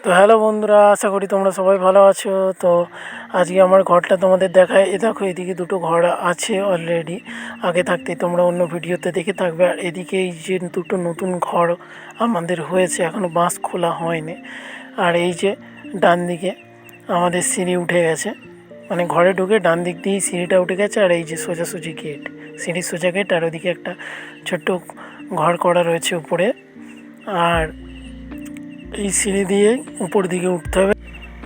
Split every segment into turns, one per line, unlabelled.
তো হ্যালো বন্ধুরা, আশা করি তোমরা সবাই ভালো আছো। তো আজকে আমার ঘরটা তোমাদের দেখায়। দেখো, এদিকে দুটো ঘর আছে অলরেডি, আগে থাকতেই তোমরা অন্য ভিডিওতে দেখে থাকবে। আর এদিকে এই যে দুটো নতুন ঘর আমাদের হয়েছে, এখনও বাঁশ খোলা হয়নি। আর এই যে ডান দিকে আমাদের সিঁড়ি উঠে গেছে, মানে ঘরে ঢুকে ডান দিক দিয়েই সিঁড়িটা উঠে গেছে। আর এই যে সোজাসুজি গেট, সিঁড়ির সোজা গেট। আর ওদিকে একটা ছোট্ট ঘর করা রয়েছে উপরে। আর এই সিঁড়ি দিয়ে উপর দিকে উঠতে হবে।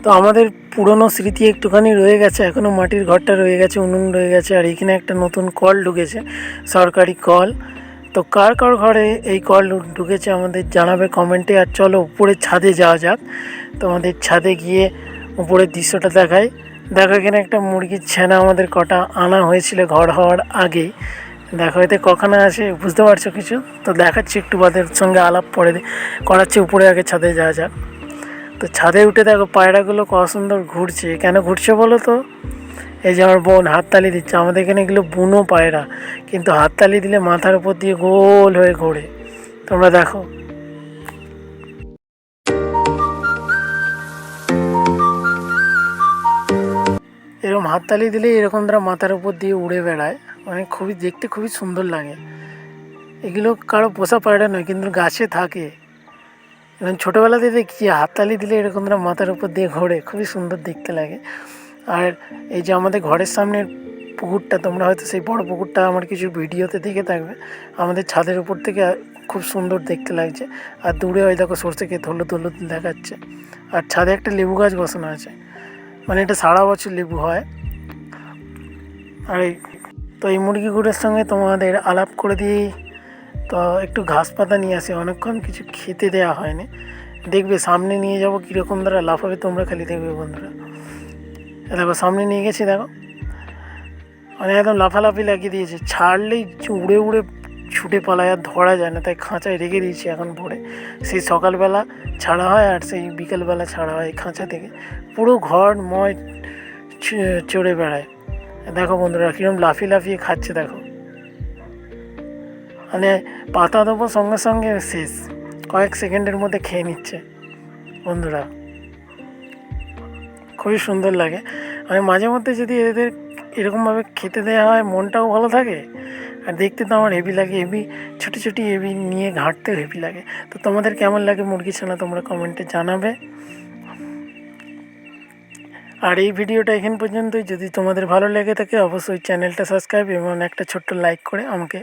তো আমাদের পুরনো স্মৃতি একটুখানি রয়ে গেছে, এখনও মাটির ঘরটা রয়ে গেছে, উনুন রয়ে গেছে। আর এইখানে একটা নতুন কল ঢুকেছে, সরকারি কল। তো কার কার ঘরে এই কল ঢুকেছে আমাদের জানাবে কমেন্টে। আর চলো উপরের ছাদে যাওয়া যাক। তো আমাদের ছাদে গিয়ে উপরের দৃশ্যটা দেখাই। দেখো, এখানে একটা মুরগির ছানা আমাদের কটা আনা হয়েছিল ঘর হওয়ার আগেই। দেখো এতে কখনো আছে, বুঝতে পারছো কিছু? তো দেখাচ্ছি একটু বাদের সঙ্গে আলাপ পরে করাচ্ছি। উপরে আগে ছাদে যাওয়া যাক। তো ছাদে উঠে দেখো পায়রাগুলো কত সুন্দর ঘুরছে। কেন ঘুরছে বলো তো? এই যে আমার বোন হাততালি দিচ্ছে। আমাদের এখানে এগুলো বুনো পায়রা, কিন্তু হাততালি দিলে মাথার উপর দিয়ে গোল হয়ে ঘোরে। তোমরা দেখো, এরকম হাততালি দিলে এরকম তারা মাথার উপর দিয়ে উড়ে বেড়ায়, মানে খুবই দেখতে খুবই সুন্দর লাগে। এগুলো কারো পোষা পায়রা নয়, কিন্তু গাছে থাকে। এবং ছোটোবেলাতে দেখি হাততালি দিলে এরকম তারা মাথার উপর দিয়ে ঘোরে, খুবই সুন্দর দেখতে লাগে। আর এই যে আমাদের ঘরের সামনের পুকুরটা, তোমরা হয়তো সেই বড় পুকুরটা আমার কিছু ভিডিওতে দেখে থাকবে। আমাদের ছাদের উপর থেকে খুব সুন্দর দেখতে লাগছে। আর দূরে ওই দেখো সরষে ক্ষেত হলুদ হলুদ দেখাচ্ছে। আর ছাদে একটা লেবু গাছ বসানো আছে, মানে এটা সারা বছর লেবু হয়। আর এই তো এই মুরগিগুলোর সঙ্গে তোমাদের আলাপ করে দিয়েই তো একটু ঘাস পাতা নিয়ে আসি, অনেকক্ষণ কিছু খেতে দেওয়া হয়নি। দেখবে সামনে নিয়ে যাবো কীরকম তারা লাফাবে, তোমরা খালি দেখবে বন্ধুরা। দেখো সামনে নিয়ে গেছি, দেখো মানে একদম লাফালাফি লাগিয়ে দিয়েছে। ছাড়লেই উড়ে উড়ে ছুটে পালায়, আর ধরা যায় না, তাই খাঁচায় রেখে দিয়েছি এখন ভরে। সেই সকালবেলা ছাড়া হয় আর সেই বিকেলবেলা ছাড়া হয় খাঁচা থেকে। পুরো ঘর ময় চড়ে বেড়ায়। দেখো বন্ধুরা কীরকম লাফিয়ে লাফিয়ে খাচ্ছে, দেখো মানে পাতা দেবো সঙ্গে সঙ্গে শেষ, কয়েক সেকেন্ডের মধ্যে খেয়ে নিচ্ছে বন্ধুরা। খুবই সুন্দর লাগে। মানে মাঝে মধ্যে যদি এদের এরকমভাবে খেতে দেওয়া হয়, মনটাও ভালো থাকে। আর দেখতে তো আমার হেভি লাগে, হেভি ছোটো ছোটো হেভি নিয়ে ঘাঁটতেও হেভি লাগে। তো তোমাদের কেমন লাগে মুরগি ছানা, তোমরা কমেন্টে জানাবে। আর এই ভিডিওটা এখান পর্যন্তই। যদি তোমাদের ভালো লেগে থাকে অবশ্যই চ্যানেলটা সাবস্ক্রাইব এবং একটা ছোট্ট লাইক করে আমাকে